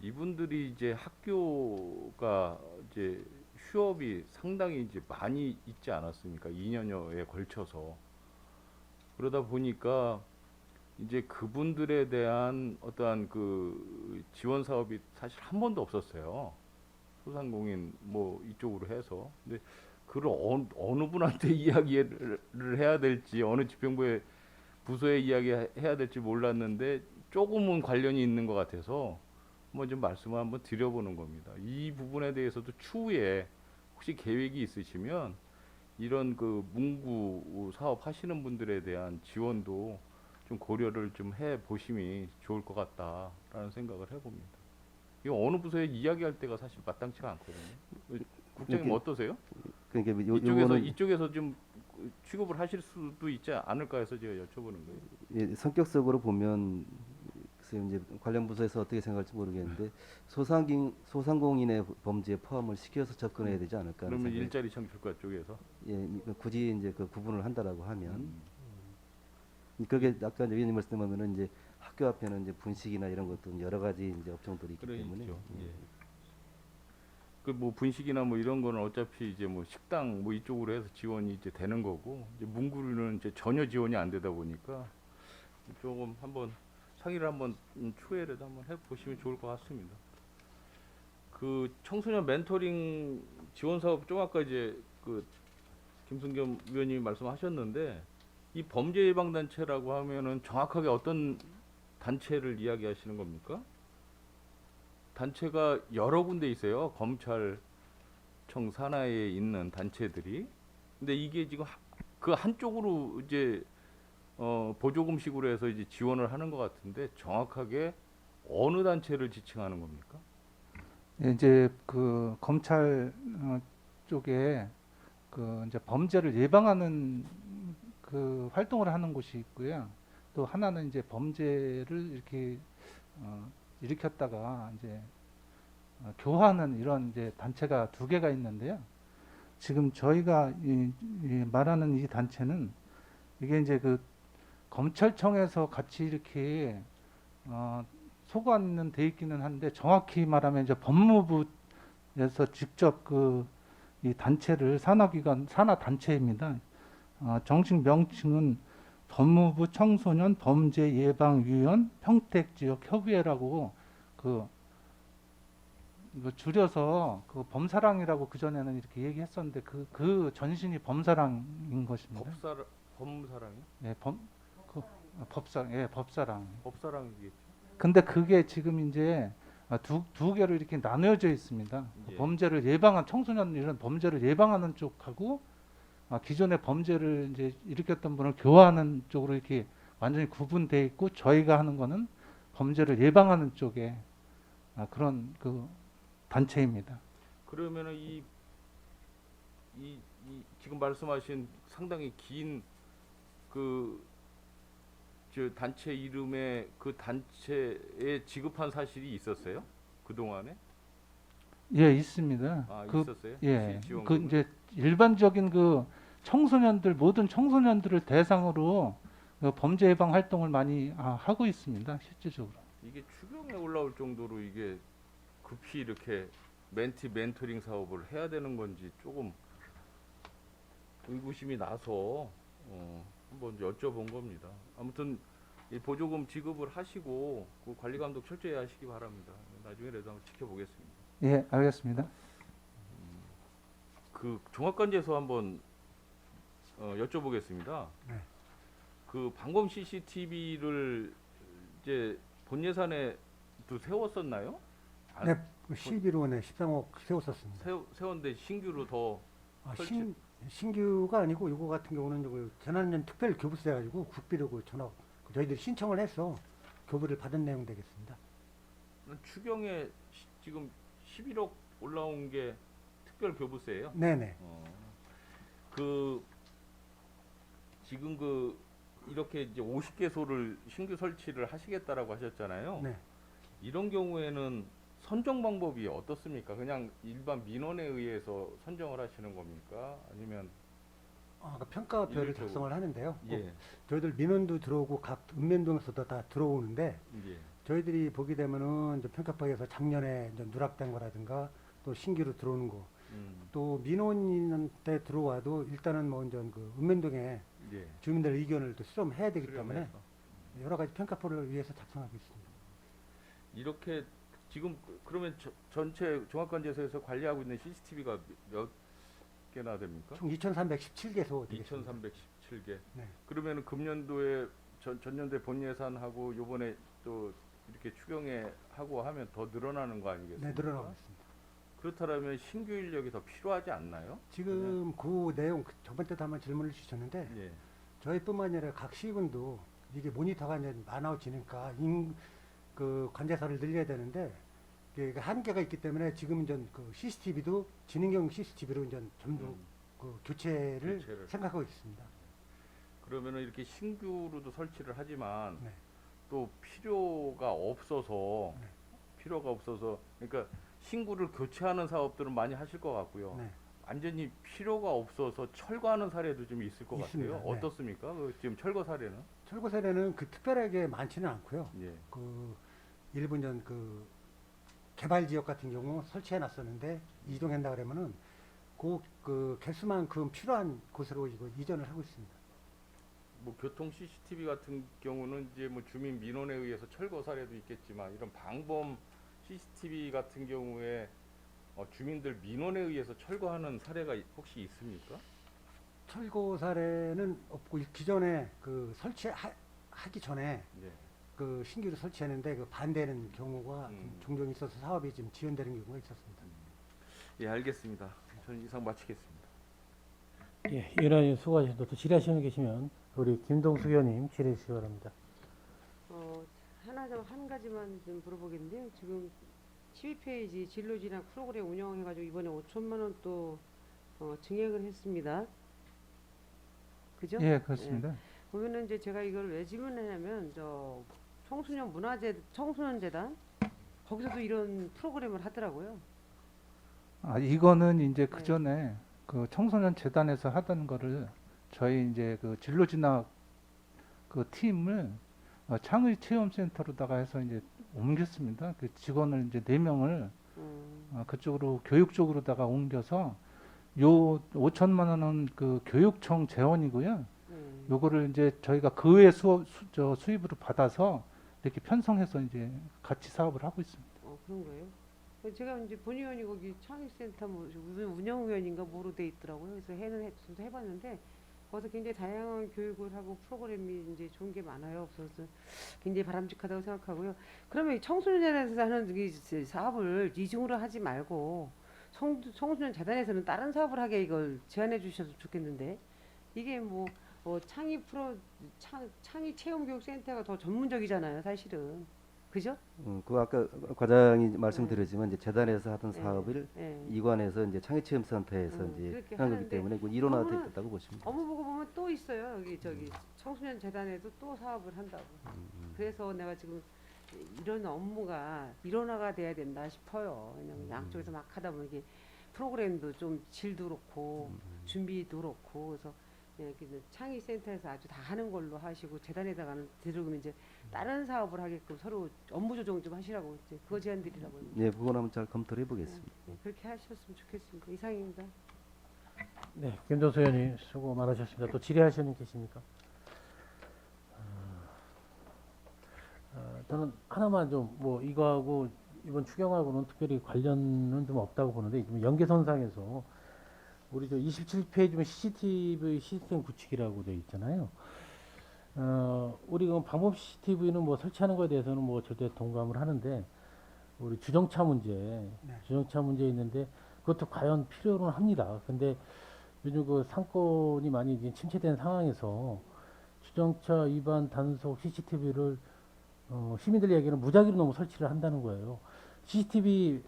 이분들이 이제 학교가 이제 휴업이 상당히 이제 많이 있지 않았습니까? 2년여에 걸쳐서. 그러다 보니까 이제 그분들에 대한 어떠한 그 지원 사업이 사실 한 번도 없었어요. 소상공인 뭐 이쪽으로 해서. 근데 그걸 어느 분한테 이야기를 해야 될지 어느 집행부의 부서에 이야기해야 될지 몰랐는데 조금은 관련이 있는 것 같아서 한번 좀 말씀을 한번 드려보는 겁니다. 이 부분에 대해서도 추후에 혹시 계획이 있으시면 이런 그 문구 사업 하시는 분들에 대한 지원도 좀 고려를 좀 해 보심이 좋을 것 같다라는 생각을 해봅니다. 이거 어느 부서에 이야기할 때가 사실 마땅치가 않거든요. 국장님 어떠세요? 그러니까 이쪽에서 좀 취급을 하실 수도 있지 않을까 해서 제가 여쭤보는 거예요. 예, 성격적으로 보면 글쎄요, 이제 관련 부서에서 어떻게 생각할지 모르겠는데 소상공인의 범죄에 포함을 시켜서 접근해야 되지 않을까 하는 그러면 생각이. 일자리 창출과 쪽에서 예, 굳이 이제 그 구분을 한다라고 하면 그게 아까 이제 위원님 말씀하면은 이제 학교 앞에는 이제 분식이나 이런 것도 여러 가지 이제 업종들이 있기 때문에. 예. 그 뭐 분식이나 뭐 이런 거는 어차피 이제 뭐 식당 뭐 이쪽으로 해서 지원이 이제 되는 거고 이제 문구류는 이제 전혀 지원이 안 되다 보니까 조금 한번 상의를 한번 추후에라도 한번 해 보시면 좋을 것 같습니다. 그 청소년 멘토링 지원 사업 좀 아까 이제 그 김승겸 위원님이 말씀하셨는데 이 범죄 예방 단체라고 하면은 정확하게 어떤 단체를 이야기하시는 겁니까? 단체가 여러 군데 있어요. 검찰청 산하에 있는 단체들이. 근데 이게 지금 그 한쪽으로 이제 보조금식으로 해서 이제 지원을 하는 것 같은데 정확하게 어느 단체를 지칭하는 겁니까? 예, 이제 그 검찰 쪽에 그 이제 범죄를 예방하는 그 활동을 하는 곳이 있고요. 또 하나는 이제 범죄를 이렇게 일으켰다가 이제 교화하는 이런 이제 단체가 두 개가 있는데요. 지금 저희가 말하는 이 단체는 이게 이제 그 검찰청에서 같이 이렇게 소관은 돼 있기는 한데 정확히 말하면 이제 법무부에서 직접 그 이 단체를 산하기관 산하단체입니다. 정식 명칭은 법무부 청소년 범죄예방위원 평택지역협의회라고 그 이거 줄여서 그 범사랑이라고 그 전에는 이렇게 얘기했었는데 그 전신이 범사랑인 것입니다. 범사랑이요? 예, 법사랑, 예, 법사랑. 법사랑이겠죠. 근데 그게 지금 이제 두 개로 이렇게 나누어져 있습니다. 예. 범죄를 예방한 청소년 이런 범죄를 예방하는 쪽하고 기존의 범죄를 이제 일으켰던 분을 교화하는 쪽으로 이렇게 완전히 구분돼 있고 저희가 하는 거는 범죄를 예방하는 쪽에 그런 그 단체입니다. 그러면은 이 지금 말씀하신 상당히 긴 저 단체 이름에 그 단체에 지급한 사실이 있었어요? 그 동안에? 예, 있습니다. 있었어요? 예, 그 지원금은? 이제 일반적인 그 모든 청소년들을 대상으로 그 범죄 예방 활동을 많이 하고 있습니다. 실질적으로. 이게 추경에 올라올 정도로 이게 급히 이렇게 멘토링 사업을 해야 되는 건지 조금 의구심이 나서 한번 여쭤본 겁니다. 아무튼 이 보조금 지급을 하시고 그 관리 감독 철저히 하시기 바랍니다. 나중에라도 한번 지켜보겠습니다. 예, 알겠습니다. 그 종합관제소 한번 여쭤보겠습니다. 네. 그 방범 CCTV를 이제 본 예산에도 세웠었나요? 네, 11호에 13억 세웠었습니다. 세웠는데 신규로 더 설치- 신규가 아니고 이거 같은 경우는 그 재난연 특별 교부세 가지고 국비로 그 전화 저희들이 신청을 해서 교부를 받은 내용 되겠습니다. 추경에 지금 11억 올라온 게 특별 교부세예요? 네네. 그 지금 이렇게 이제 50개소를 신규 설치를 하시겠다라고 하셨잖아요. 네. 이런 경우에는 선정 방법이 어떻습니까? 그냥 일반 민원에 의해서 선정을 하시는 겁니까? 아니면 그 평가표를 일률적으로. 작성을 하는데요. 예, 저희들 민원도 들어오고 각 읍면동에서도 다 들어오는데 예, 저희들이 보게 되면은 이제 평가표에서 작년에 이제 누락된 거라든가 또 신규로 들어오는 거, 또 민원인한테 들어와도 일단은 뭐 이제 그 읍면동에 예. 주민들 의견을 또 수렴해야 되기 때문에 수렴해서. 여러 가지 평가표를 위해서 작성하고 있습니다. 이렇게 지금 그러면 전체 종합관제소에서 관리하고 있는 CCTV가 몇 개나 됩니까? 총 2,317개소 되겠습니다. 2,317개. 네. 그러면은 금년도에 전년도에 본 예산하고 요번에 또 이렇게 추경에 하고 하면 더 늘어나는 거 아니겠습니까? 네, 늘어나고 있습니다. 그렇다면 신규 인력이 더 필요하지 않나요? 지금 그 내용 저번 때도 한번 질문을 주셨는데 예. 저희뿐만 아니라 각 시군도 이게 모니터가 이제 많아지니까 그 관제사를 늘려야 되는데 이게 한계가 있기 때문에 지금 이제 그 CCTV도 지능형 CCTV로 이제 전부 그 교체를 생각하고 있습니다. 그러면은 이렇게 신규로도 설치를 하지만 네. 또 필요가 없어서 그러니까 신구를 교체하는 사업들은 많이 하실 것 같고요. 네. 완전히 필요가 없어서 철거하는 사례도 좀 있을 것 있습니다. 같아요. 네. 어떻습니까? 지금 철거 사례는? 철거 사례는 그 특별하게 많지는 않고요. 예. 그 일본 전 그 개발 지역 같은 경우 설치해 놨었는데 이동한다 그러면은 그 개수만큼 필요한 곳으로 이거 이전을 하고 있습니다. 뭐 교통 CCTV 같은 경우는 이제 뭐 주민 민원에 의해서 철거 사례도 있겠지만 이런 방범 CCTV 같은 경우에 주민들 민원에 의해서 철거하는 사례가 혹시 있습니까? 철거 사례는 없고 기존에 그 설치하기 전에 네. 그 신규로 설치했는데 그 반대하는 경우가 종종 있어서 사업이 지금 지연되는 경우가 있었습니다. 예, 알겠습니다. 저는 이상 마치겠습니다. 예, 유난히 수고하셨습니다. 또 질의하시는 분 계시면 우리 김동숙 의원님 질의해 주시기 바랍니다. 한 가지만 좀 물어보겠는데요. 지금 12페이지 진로진학 프로그램 운영해가지고 이번에 5천만 원 또 증액을 했습니다. 그죠? 예, 그렇습니다. 예. 보면은 이제 제가 이걸 왜 질문했냐면 저 청소년 재단 거기서도 이런 프로그램을 하더라고요. 이거는 이제 그 전에 그 청소년 재단에서 하던 거를 저희 이제 그 진로 진학 그 팀을 창의 체험센터로다가 해서 이제 옮겼습니다. 그 직원을 이제 4명을 그쪽으로 교육 쪽으로다가 옮겨서 요 5천만 원은 그 교육청 재원이고요. 네. 요거를 이제 저희가 그 외 수입으로 받아서 이렇게 편성해서 이제 같이 사업을 하고 있습니다. 그런 거예요? 제가 이제 본의원이 거기 창의센터 뭐 운영위원인가 뭐로 돼 있더라고요. 그래서 저도 해봤는데 거기서 굉장히 다양한 교육을 하고 프로그램이 이제 좋은 게 많아요. 그래서 굉장히 바람직하다고 생각하고요. 그러면 이 청소년재단에서 하는 이 사업을 이중으로 하지 말고 청소년 재단에서는 다른 사업을 하게 이걸 제안해 주셔도 좋겠는데 이게 뭐 창의 체험교육센터가 더 전문적이잖아요, 사실은. 그죠? 그 아까 과장이 말씀드렸지만 이제 재단에서 하던 사업을 예. 이관해서 이제 창의체험센터에서 이제 그렇게 하는 거기 하는데 때문에 그 일원화돼 그거는 있다고 보시면 돼요. 업무 보고 보면 또 있어요. 여기 저기 청소년 재단에도 또 사업을 한다고. 그래서 내가 지금 이런 업무가 일원화가 돼야 된다 싶어요. 왜냐면 양쪽에서 막 하다 보면 이게 프로그램도 좀 질도 그렇고 준비도 그렇고 그래서 창의센터에서 아주 다 하는 걸로 하시고 재단에다가는 들으면 이제 다른 사업을 하게끔 서로 업무 조정 좀 하시라고 이제 그거 제안 드리라고요. 예, 그건 한번 잘 검토를 해보겠습니다. 그렇게 하셨으면 좋겠습니다. 이상입니다. 네, 김정수 의원님 수고 많으셨습니다. 또 질의하시는 분 계십니까? 저는 하나만 좀 뭐 이거하고 이번 추경하고는 특별히 관련은 좀 없다고 보는데 좀 연계선상에서 우리 저 27페이지 보면 CCTV 시스템 구축이라고 되어 있잖아요. 우리 그 방법 CCTV는 뭐 설치하는 거에 대해서는 뭐 절대 동감을 하는데 우리 주정차 문제 있는데 그것도 과연 필요는 합니다. 근데 요즘 그 상권이 많이 이제 침체된 상황에서 주정차 위반 단속 CCTV를 시민들 얘기는 무작위로 너무 설치를 한다는 거예요. CCTV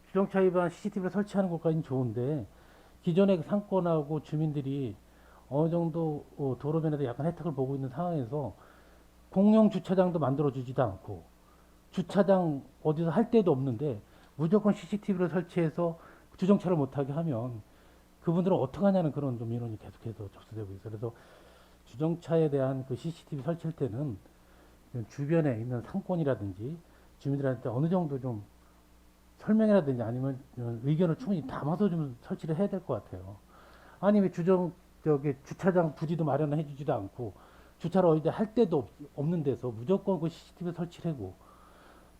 주정차 위반 CCTV를 설치하는 것까지는 좋은데 기존의 상권하고 주민들이 어느 정도 도로변에서 약간 혜택을 보고 있는 상황에서 공영 주차장도 만들어주지도 않고 주차장 어디서 할 데도 없는데 무조건 CCTV를 설치해서 주정차를 못하게 하면 그분들은 어떡하냐는 그런 좀 민원이 계속해서 접수되고 있어요. 그래서 주정차에 대한 그 CCTV 설치할 때는 주변에 있는 상권이라든지 주민들한테 어느 정도 좀 설명이라든지 아니면 의견을 충분히 담아서 좀 설치를 해야 될 것 같아요. 아니 왜 주차장 부지도 마련해 주지도 않고 주차를 어디 할 데도 없는 데서 무조건 그 CCTV 설치를 하고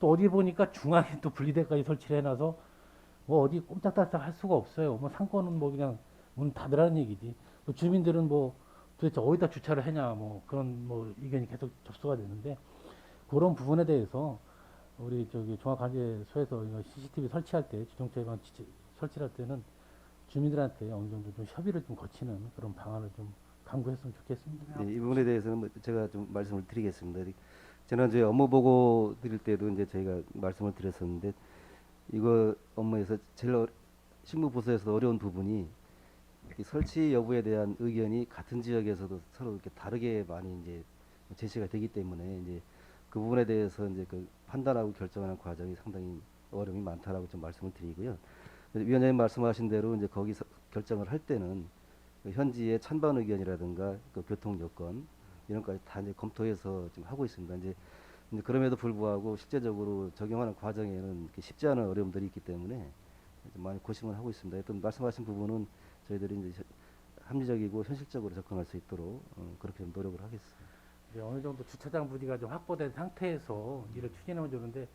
또 어디 보니까 중앙에 또 분리대까지 설치를 해놔서 뭐 어디 꼼짝달싹 할 수가 없어요. 뭐 상권은 뭐 그냥 문 닫으라는 얘기지. 또 주민들은 뭐 도대체 어디다 주차를 하냐 뭐 그런 뭐 의견이 계속 접수가 되는데 그런 부분에 대해서 우리 저기 종합관제소에서 이거 CCTV 설치할 때 주정차 위반 설치할 때는 주민들한테 어느 정도 좀 협의를 좀 거치는 그런 방안을 좀 강구했으면 좋겠습니다. 네, 이 부분에 대해서는 뭐 제가 좀 말씀을 드리겠습니다. 지난주에 업무 보고 드릴 때도 이제 저희가 말씀을 드렸었는데 이거 업무에서 제일 실무부서에서 어려운 부분이 이 설치 여부에 대한 의견이 같은 지역에서도 서로 이렇게 다르게 많이 이제 제시가 되기 때문에 이제 그 부분에 대해서 이제 그 판단하고 결정하는 과정이 상당히 어려움이 많다라고 좀 말씀을 드리고요. 위원장님 말씀하신 대로 이제 거기서 결정을 할 때는 그 현지의 찬반 의견이라든가 그 교통 여건 이런 것까지 다 이제 검토해서 지금 하고 있습니다. 이제 그럼에도 불구하고 실제적으로 적용하는 과정에는 쉽지 않은 어려움들이 있기 때문에 좀 많이 고심을 하고 있습니다. 어떤 말씀하신 부분은 저희들이 이제 합리적이고 현실적으로 접근할 수 있도록 그렇게 좀 노력을 하겠습니다. 네, 어느 정도 주차장 부지가 좀 확보된 상태에서 일을 추진하면 좋은데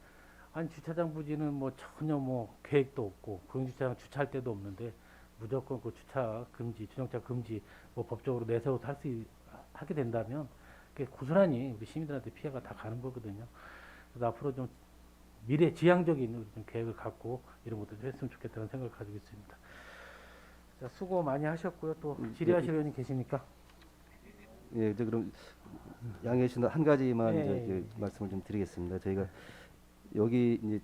아니 주차장 부지는 뭐 전혀 뭐 계획도 없고 공영주차장 주차할 데도 없는데 무조건 그 주차 금지, 주정차 금지 뭐 법적으로 내세워서 하게 된다면 그게 고스란히 우리 시민들한테 피해가 다 가는 거거든요. 그래서 앞으로 좀 미래 지향적인 좀 계획을 갖고 이런 것도 좀 했으면 좋겠다는 생각을 가지고 있습니다. 자, 수고 많이 하셨고요. 또 질의하실 의원님 계십니까? 예, 이제 그럼 양해 주신 한 가지만 예, 이제 예. 말씀을 좀 드리겠습니다. 저희가 여기 이제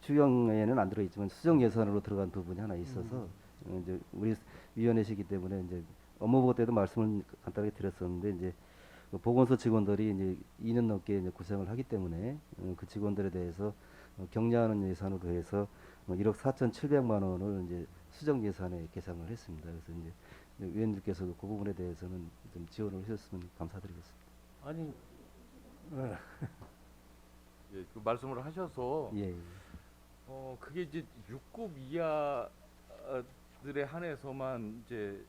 추경에는 안 들어있지만 수정 예산으로 들어간 부분이 하나 있어서 이제 우리 위원회시기 때문에 이제 업무 보고 때도 말씀을 간단하게 드렸었는데 이제 그 보건소 직원들이 이제 2년 넘게 이제 고생을 하기 때문에 그 직원들에 대해서 격려하는 예산으로 해서 1억 4,700만 원을 이제 수정 예산에 계상을 했습니다. 그래서 이제 위원님께서도 그 부분에 대해서는 좀 지원을 해주셨으면 감사드리겠습니다. 아니, 예, 그 말씀을 하셔서 예. 그게 이제 6급 이하 들에 한해서만 이제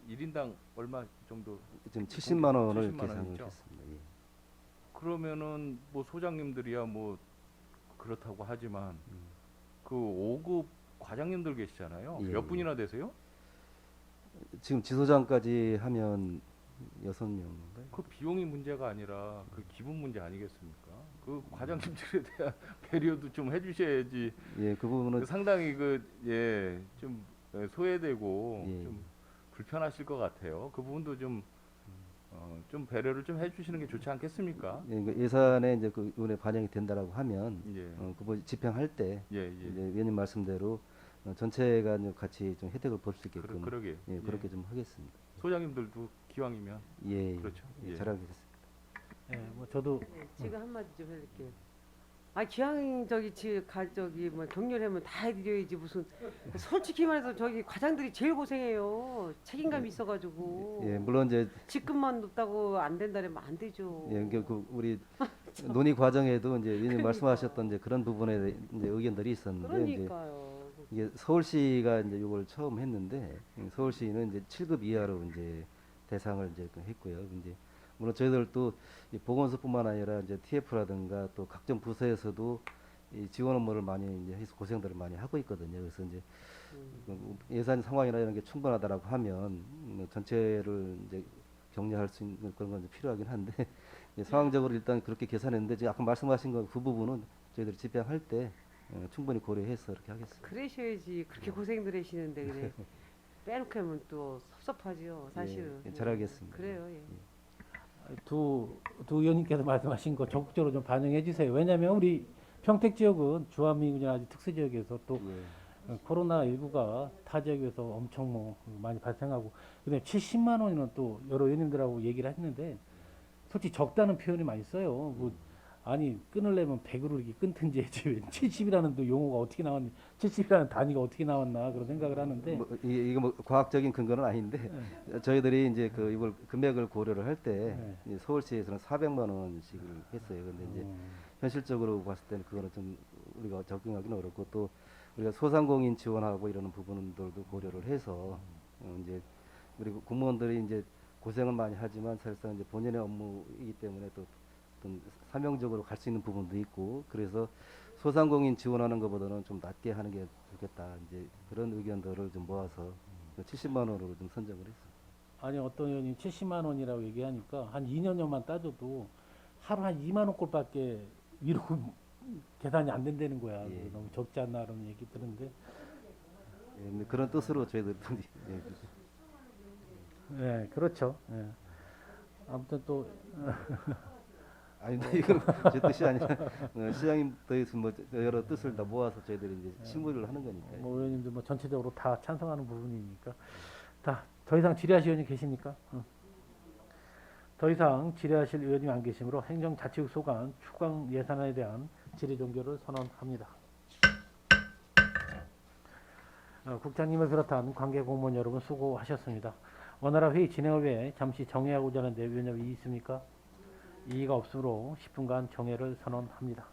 1인당 얼마 정도 지금 70만 원을 70만 계산을 원이죠? 했습니다. 예. 그러면은 뭐 소장님들이야 뭐 그렇다고 하지만 그 5급 과장님들 계시잖아요. 예, 몇 예. 분이나 되세요? 지금 지소장까지 하면 6명인가요? 그 비용이 문제가 아니라 그 기분 문제 아니겠습니까? 그 과장님들에 대한 배려도 좀 해주셔야지. 예, 그 부분은 상당히 좀 소외되고 예. 좀 불편하실 것 같아요. 그 부분도 좀 배려를 좀 해주시는 게 좋지 않겠습니까? 예, 그 예산에 이제 그 이번에 반영이 된다라고 하면 예, 그거 집행할 때 예, 이제 예. 위원님 말씀대로 전체가 이제 같이 좀 혜택을 볼 수 있게끔 그러게. 예, 그렇게 좀 하겠습니다. 소장님들도 기왕이면 예, 그렇죠. 예, 예. 잘하겠습니다. 예, 뭐 저도 네, 제가 한마디 좀 해드릴게요. 아 기왕 저기 뭐 격려하면 다 해드려야지 무슨 솔직히 말해서 저기 과장들이 제일 고생해요. 책임감이 있어가지고 예, 물론 이제 직급만 높다고 안 된다면 안 되죠. 예, 그 우리 논의 과정에도 이제 위원님 그러니까. 말씀하셨던 이제 그런 부분에 이제 의견들이 있었는데 이제 그러니까요. 이게 서울시가 이제 이걸 처음 했는데 서울시는 이제 7급 이하로 이제 대상을 이제 했고요. 이제 물론 저희들도 이 보건소뿐만 아니라 이제 TF라든가 또 각종 부서에서도 이 지원 업무를 많이 이제 해서 고생들을 많이 하고 있거든요. 그래서 이제 예산 상황이나 이런 게 충분하다라고 하면 전체를 이제 격려할 수 있는 그런 건 좀 필요하긴 한데 이제 상황적으로 일단 그렇게 계산했는데 지금 아까 말씀하신 그 부분은 저희들이 집행할 때 충분히 고려해서 이렇게 하겠습니다. 그러셔야지 그렇게 고생들 하시는데 그래 빼놓고 하면 또 섭섭하지요. 사실은. 예, 잘하겠습니다. 그래요. 예. 두 의원님께서 말씀하신 거 적극적으로 좀 반영해 주세요. 왜냐하면 우리 평택 지역은 주한미군이나 아주 특수 지역에서 또 코로나19가 타 지역에서 엄청 뭐 많이 발생하고 근데 70만 원이면 또 여러 의원님들하고 얘기를 했는데 솔직히 적다는 표현이 많이 써요. 뭐 아니 끊으려면 100으로 이렇게 끊든지 해야지 왜 70이라는 또 용어가 어떻게 나왔니 70이라는 단위가 어떻게 나왔나 그런 생각을 하는데 이게 뭐 과학적인 근거는 아닌데 저희들이 이제 그 이걸 금액을 고려를 할 때 서울시에서는 400만 원씩을 했어요. 근데 이제 현실적으로 봤을 때는 그거는 좀 우리가 적용하기는 어렵고 또 우리가 소상공인 지원하고 이러는 부분들도 고려를 해서 이제 그리고 공무원들이 이제 고생은 많이 하지만 사실상 이제 본연의 업무이기 때문에 또 어떤 사명적으로 갈 수 있는 부분도 있고 그래서 소상공인 지원하는 것보다는 좀 낮게 하는 게 좋겠다 이제 그런 의견들을 좀 모아서 70만 원으로 좀 선정을 했습니다. 아니 어떤 의원이 70만 원이라고 얘기하니까 한 2년여만 따져도 하루 한 2만 원 꼴밖에 위로 계산이 안 된다는 거야. 예. 너무 적지 않나 그런 얘기 들은데. 예, 근데 그런 뜻으로 저희들 네, 그렇죠. 예. 아무튼 또 아니 근데 이건 제 뜻이 아니라 시장님 뜻은 뭐 여러 뜻을 다 모아서 저희들이 이제 실무를 하는 거니까요. 뭐 의원님들 뭐 전체적으로 다 찬성하는 부분이니까 더 이상 질의하실 의원님 계십니까? 더 이상 질의하실 의원님 안 계시므로 행정자치국 소관 추경 예산안에 대한 질의 종결을 선언합니다. 국장님을 비롯한 관계 공무원 여러분 수고하셨습니다. 원활한 회의 진행을 위해 잠시 정회하고자 하는데 위원님 이의 있습니까? 이의가 없으므로 10분간 정회를 선언합니다.